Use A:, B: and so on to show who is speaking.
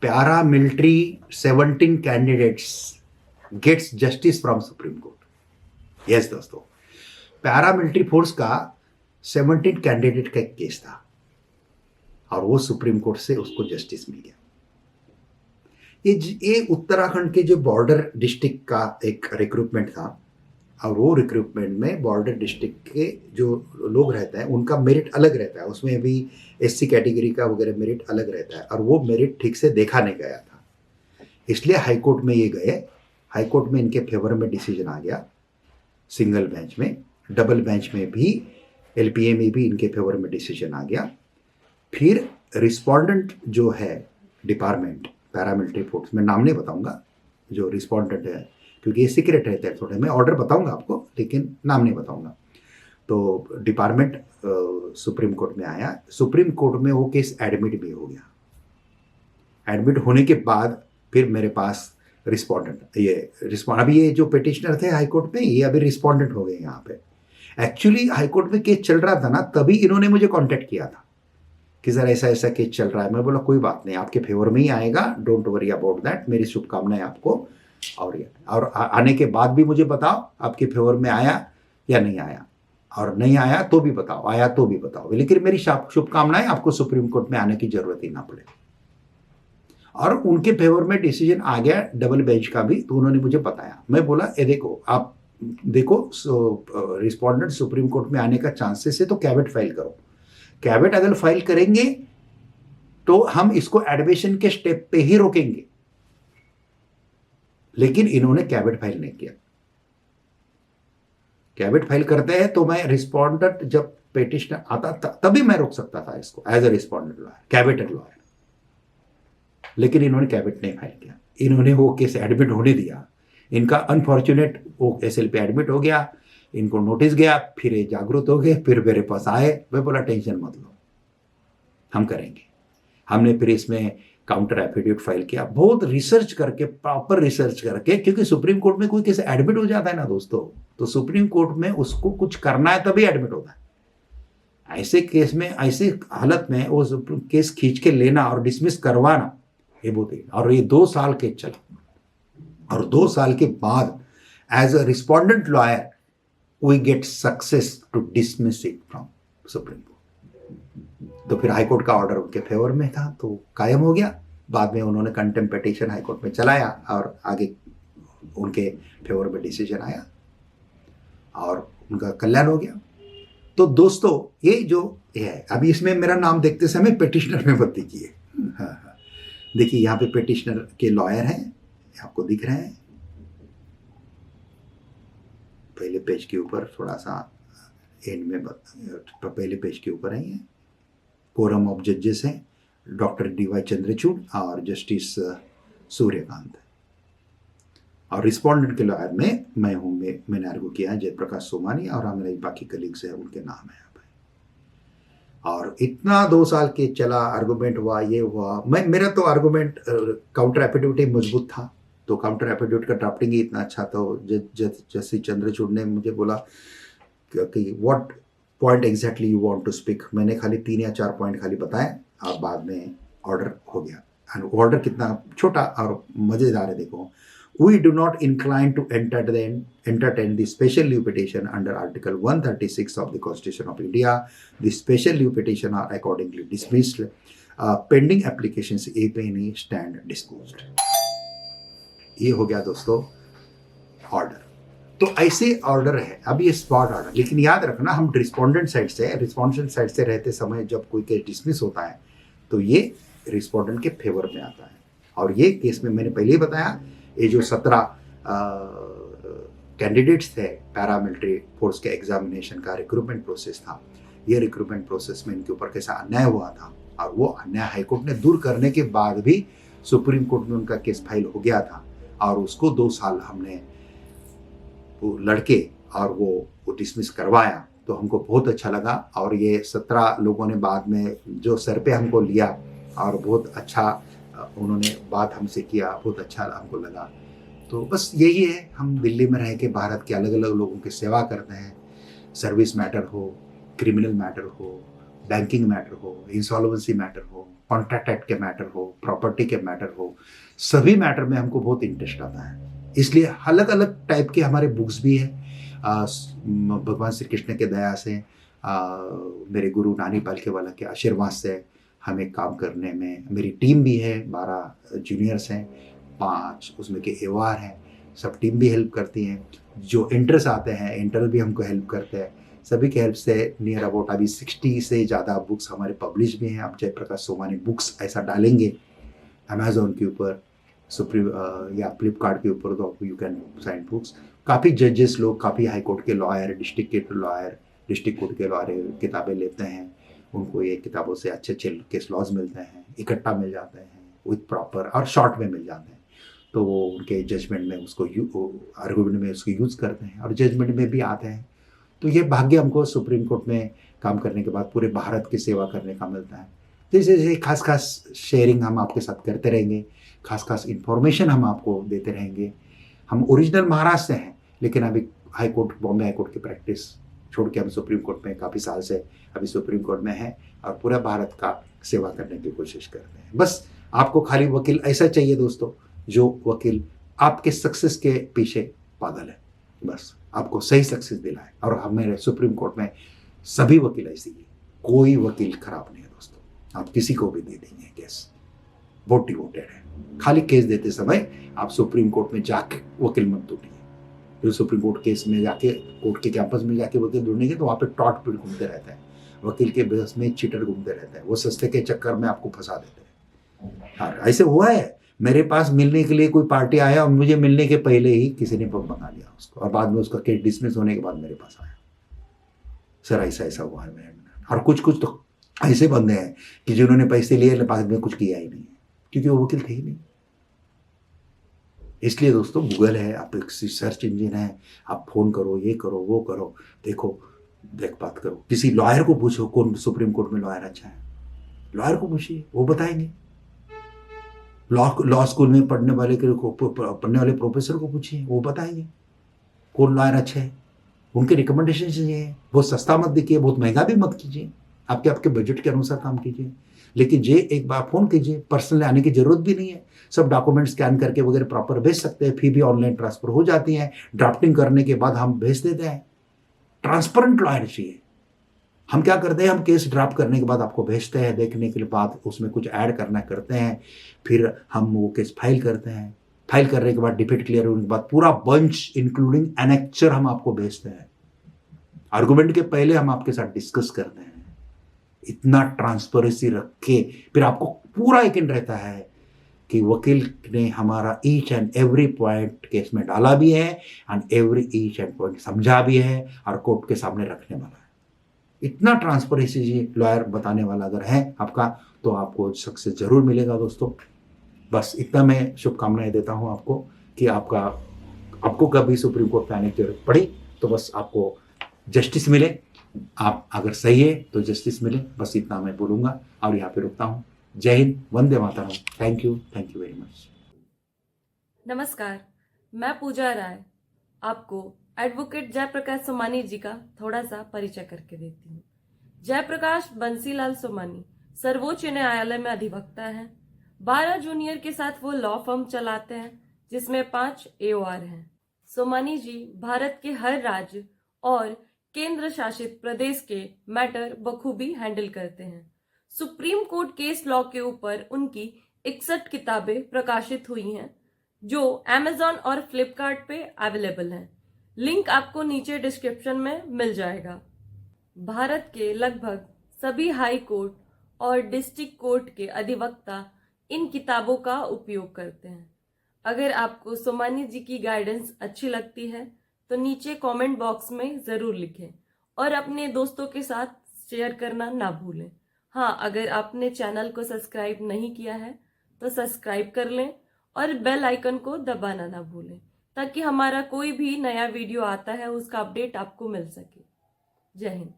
A: paramilitary 17 candidates gets justice from Supreme Court। Yes दोस्तों, paramilitary force का 17 candidate का एक केस था और वो सुप्रीम कोर्ट से उसको जस्टिस मिल गया। ये उत्तराखंड के जो बॉर्डर डिस्ट्रिक्ट का एक रिक्रूटमेंट था और वो रिक्रूटमेंट में बॉर्डर डिस्ट्रिक्ट के जो लोग रहते हैं उनका मेरिट अलग रहता है, उसमें भी एससी कैटेगरी का वगैरह मेरिट अलग रहता है और वो मेरिट ठीक से देखा नहीं गया था, इसलिए हाईकोर्ट में ये गए। हाईकोर्ट में इनके फेवर में डिसीजन आ गया, सिंगल बेंच में, डबल बेंच में भी, एलपीए में भी इनके फेवर में डिसीजन आ गया। फिर रिस्पोंडेंट जो है डिपार्टमेंट पैरामिलिट्री फोर्स में, नाम नहीं बताऊंगा जो रिस्पोंडेंट है क्योंकि ये सीक्रेट रहता है थोड़े, मैं ऑर्डर बताऊंगा आपको लेकिन नाम नहीं बताऊंगा। तो डिपार्टमेंट सुप्रीम कोर्ट में आया, सुप्रीम कोर्ट में वो केस एडमिट भी हो गया। एडमिट होने के बाद फिर मेरे पास रिस्पोंडेंट अभी ये जो पिटिशनर थे हाईकोर्ट में, ये अभी रिस्पोंडेंट हो गए यहाँ पे। एक्चुअली हाईकोर्ट में केस चल रहा था ना, तभी इन्होंने मुझे कांटेक्ट किया था कि सर ऐसा ऐसा केस चल रहा है। मैं बोला कोई बात नहीं, आपके फेवर में ही आएगा, डोंट वरी अबाउट दैट, मेरी शुभकामनाएं आपको। और आने के बाद भी मुझे बताओ आपके फेवर में आया या नहीं आया, और नहीं आया तो भी बताओ, आया तो भी बताओ, लेकिन मेरी शुभकामनाएं आपको सुप्रीम कोर्ट में आने की जरूरत ही ना पड़े। और उनके फेवर में डिसीजन आ गया डबल बेंच का भी, तो उन्होंने मुझे बताया। मैं बोला ये देखो, आप देखो रिस्पोंडेंट सुप्रीम कोर्ट में आने का चांसेस है तो कैवेट फाइल करो। कैवेट अगर फाइल करेंगे तो हम इसको एडमिशन के स्टेप पे ही रोकेंगे, लेकिन इन्होंने कैवेट फाइल नहीं किया। कैवेट फाइल करते हैं तो मैं रिस्पोंडेंट जब पिटिशनर आता तभी मैं रोक सकता था इसको as a respondent lawyer, caveated lawyer, लेकिन इन्होंने कैवेट नहीं फाइल किया। इन्होंने वो केस एडमिट होने दिया। इनका अनफॉर्चुनेट वो एसएल पे एडमिट हो गया, इनको नोटिस गया, फिर ये जागरूक हो गए, फिर मेरे पास आए। मैं बोला टेंशन मत लो, हम करेंगे। हमने फिर इसमें काउंटर एफिडेविट फाइल किया, बहुत रिसर्च करके, प्रॉपर रिसर्च करके, क्योंकि सुप्रीम कोर्ट में कोई केस एडमिट हो जाता है ना दोस्तों, तो सुप्रीम कोर्ट में उसको कुछ करना है तभी एडमिट होता है। ऐसे केस में, ऐसे हालत में वो केस खींच के लेना और डिसमिस करवाना, ये बहुत ही, और ये 2 साल के चला, और 2 साल के बाद as a respondent lawyer we get success to dismiss it from Supreme Court. तो फिर हाईकोर्ट का ऑर्डर उनके फेवर में था तो कायम हो गया। बाद में उन्होंने कंटेम्प्ट पिटीशन हाईकोर्ट में चलाया और आगे उनके फेवर में डिसीजन आया और उनका कल्याण हो गया। तो दोस्तों ये जो है, अभी इसमें मेरा नाम देखते समय पिटिशनर में मत देखिए। हाँ, देखिए यहाँ पे पिटिशनर के लॉयर हैं, आपको दिख रहे हैं पहले पेज के ऊपर, थोड़ा सा एंड में पहले पेज के ऊपर है। कोरम ऑफ जजेस हैं डॉक्टर डीवाई चंद्रचूड़ और जस्टिस सूर्यकांत, और रिस्पोंडेंट के लॉयर में मैं हूँ, मैंने आर्गू किया है जयप्रकाश सोमानी, और हमारे बाकी कलीग्स हैं उनके नाम है। और इतना 2 साल के चला, आर्गूमेंट हुआ, ये हुआ। मेरा तो आर्गूमेंट काउंटर एफिडेविट मजबूत था, तो काउंटर एफिडेविट का ड्राफ्टिंग ही इतना अच्छा था। जस्टिस चंद्रचूड़ ने मुझे बोला कि what point exactly you want to speak. मैंने खाली 3 या 4 पॉइंट खाली बताए और बाद में ऑर्डर हो गया। ऑर्डर कितना छोटा और मजेदार है, देखो। We do not incline to entertain the special leave petition under Article 136 of the Constitution of India. The special leave petition are accordingly dismissed. Pending applications if any stand disposed. ये हो गया दोस्तों ऑर्डर। तो ऐसे order है, अभी ये spot order, लेकिन याद रखना हम रिस्पोंडेंट साइड से रहते समय जब कोई केस डिसमिस होता है तो ये रिस्पोंडेंट के फेवर में आता है। और ये केस में मैंने पहले ही बताया, ये जो 17 कैंडिडेट्स थे पैरामिलिट्री फोर्स के एग्जामिनेशन का रिक्रूटमेंट प्रोसेस था, ये रिक्रूटमेंट प्रोसेस में इनके ऊपर कैसा अन्याय हुआ था, और वो अन्याय हाईकोर्ट ने दूर करने के बाद भी सुप्रीम कोर्ट में उनका केस फाइल हो गया था, और उसको 2 साल हमने वो लड़के और वो डिसमिस करवाया, तो हमको बहुत अच्छा लगा। और ये 17 लोगों ने बाद में जो सर पे हमको लिया और बहुत अच्छा उन्होंने बात हमसे किया, बहुत अच्छा हमको लगा। तो बस यही है, हम दिल्ली में रह के भारत के अलग अलग लोगों की सेवा करते हैं। सर्विस मैटर हो, क्रिमिनल मैटर हो, बैंकिंग मैटर हो, इंसॉल्वेंसी मैटर हो, कॉन्ट्रैक्ट एक्ट के मैटर हो, प्रॉपर्टी के मैटर हो, सभी मैटर में हमको बहुत इंटरेस्ट आता है। इसलिए अलग अलग टाइप के हमारे बुक्स भी हैं। भगवान श्री कृष्ण के दया से, मेरे गुरु नानी पालके वाला के आशीर्वाद से हमें काम करने में, मेरी टीम भी है, 12 जूनियर्स हैं, 5 उसमें के एवार हैं, सब टीम भी हेल्प करती हैं। जो इंटर्स आते हैं, इंटर भी हमको हेल्प करते हैं। सभी के हेल्प से नियर अबाउट अभी 60 से ज़्यादा बुक्स हमारे पब्लिश भी हैं। आप जयप्रकाश सोमानी बुक्स ऐसा डालेंगे अमेजोन के ऊपर, सुप्रीम या फ्लिपकार्ट के ऊपर, तो यू कैन फाइंड बुक्स। काफ़ी जजेस लोग, काफ़ी हाई कोर्ट के लॉयर, डिस्ट्रिक्ट कोर्ट के लॉयर किताबें लेते हैं। उनको ये किताबों से अच्छे अच्छे केस लॉज मिलते हैं, इकट्ठा मिल जाते हैं विथ प्रॉपर, और शॉर्ट में मिल जाते हैं। तो वो उनके जजमेंट में उसको आर्गूमेंट में उसको यूज़ करते हैं और जजमेंट में भी आते हैं। तो ये भाग्य हमको सुप्रीम कोर्ट में काम करने के बाद पूरे भारत की सेवा करने का मिलता है। तो इसे खास खास शेयरिंग हम आपके साथ करते रहेंगे, खास खास इन्फॉर्मेशन हम आपको देते रहेंगे। हम ओरिजिनल महाराष्ट्र से हैं, लेकिन अभी high court, Bombay high court की प्रैक्टिस छोड़ के हम सुप्रीम कोर्ट में काफ़ी साल से अभी सुप्रीम कोर्ट में हैं और पूरा भारत का सेवा करने की कोशिश करते हैं। बस आपको खाली वकील ऐसा चाहिए दोस्तों, जो वकील आपके सक्सेस के पीछे पागल है, बस आपको सही सक्सेस दिलाए। और हमारे सुप्रीम कोर्ट में सभी वकील ऐसे ही, कोई वकील खराब नहीं है दोस्तों। आप किसी को भी दे देंगे केस, बहुत डिवोटेड है। खाली केस देते समय आप सुप्रीम कोर्ट में जाके वकील मत ढूंढिए। जो सुप्रीम कोर्ट केस में जाके, कोर्ट के कैंपस में जाके वकील ढूंढेंगे तो वहाँ पे टॉट पीट घूमते रहते हैं, वकील के बस में चीटर घूमते रहते हैं, वो सस्ते के चक्कर में आपको फंसा देते हैं। हाँ, ऐसे हुआ है। मेरे पास मिलने के लिए कोई पार्टी आया और मुझे मिलने के पहले ही किसी ने मंगा लिया उसको, और बाद में उसका केस डिसमिस होने के बाद मेरे पास आया। सर ऐसा ऐसा हुआ है मेरे। और कुछ तो ऐसे बंदे हैं कि जिन्होंने पैसे लिए, बाद में कुछ किया ही नहीं, क्योंकि वो वकील थे ही नहीं। इसलिए दोस्तों, गूगल है, आप एक सर्च इंजन है, आप फोन करो, ये करो, वो करो, देखो, देख बात करो। किसी लॉयर को पूछो कौन सुप्रीम कोर्ट में लॉयर अच्छा है, लॉयर को पूछिए, वो बताएंगे। लॉ स्कूल में पढ़ने वाले प्रोफेसर को पूछिए, वो बताएंगे कौन लॉयर अच्छे है। उनके रिकमेंडेशन चाहिए। बहुत सस्ता मत देखिए, बहुत महंगा भी मत कीजिए, आपके बजट के अनुसार काम कीजिए। लेकिन जे एक बार फोन कीजिए, पर्सनली आने की जरूरत भी नहीं है। सब डॉक्यूमेंट स्कैन करके वगैरह प्रॉपर भेज सकते हैं, फी भी ऑनलाइन ट्रांसफर हो जाती है, ड्राफ्टिंग करने के बाद हम भेज देते हैं। ट्रांसपेरेंट लॉयर चाहिए। हम क्या करते हैं, हम केस ड्राफ्ट करने के बाद आपको भेजते हैं, देखने के बाद उसमें कुछ ऐड करना करते हैं, फिर हम वो केस फाइल करते हैं। फाइल करने के बाद डिफीट क्लियर होने के बाद पूरा बंच इंक्लूडिंग एनेक्चर हम आपको भेजते हैं। आर्गुमेंट के पहले हम आपके साथ डिस्कस करते हैं। इतना ट्रांसपेरेंसी रख के फिर आपको पूरा यकीन रहता है कि वकील ने हमारा each and every point case में डाला भी है, and every each and point समझा भी है और कोर्ट के सामने रखने वाला है। इतना ट्रांसपेरेंसी जी लॉयर बताने वाला अगर है आपका, तो आपको सक्सेस जरूर मिलेगा दोस्तों। बस इतना मैं शुभकामनाएं देता हूं आपको कि आपको कभी सुप्रीम कोर्ट में आने की जरूरत पड़ी तो बस आपको जस्टिस मिले। आप अगर सही है तो जस्टिस मिले, बस इतना मैं बोलूंगा और यहाँ पे रुकता हूँ। जय हिंद, वंदे मातरम। Thank you very much.
B: नमस्कार, मैं पूजा राय आपको एडवोकेट जयप्रकाश सोमानी जी का थोड़ा सा परिचय करके देती हूँ। जयप्रकाश बंसीलाल सोमानी सर्वोच्च न्यायालय में अधिवक्ता हैं। 12 जूनियर के साथ वो लॉ फर्म चलाते हैं, जिसमें 5 एओआर हैं। सोमानी जी भारत के हर राज्य और केंद्र शासित प्रदेश के मैटर बखूबी हैंडल करते हैं। सुप्रीम कोर्ट केस लॉ के ऊपर उनकी 61 किताबें प्रकाशित हुई हैं, जो अमेजॉन और फ्लिपकार्ट पे अवेलेबल हैं। लिंक आपको नीचे डिस्क्रिप्शन में मिल जाएगा। भारत के लगभग सभी हाई कोर्ट और डिस्ट्रिक्ट कोर्ट के अधिवक्ता इन किताबों का उपयोग करते हैं। अगर आपको सोमानी जी की गाइडेंस अच्छी लगती है तो नीचे कमेंट बॉक्स में ज़रूर लिखें और अपने दोस्तों के साथ शेयर करना ना भूलें। हाँ, अगर आपने चैनल को सब्सक्राइब नहीं किया है तो सब्सक्राइब कर लें और बेल आइकन को दबाना ना भूलें, ताकि हमारा कोई भी नया वीडियो आता है उसका अपडेट आपको मिल सके। जय हिंद।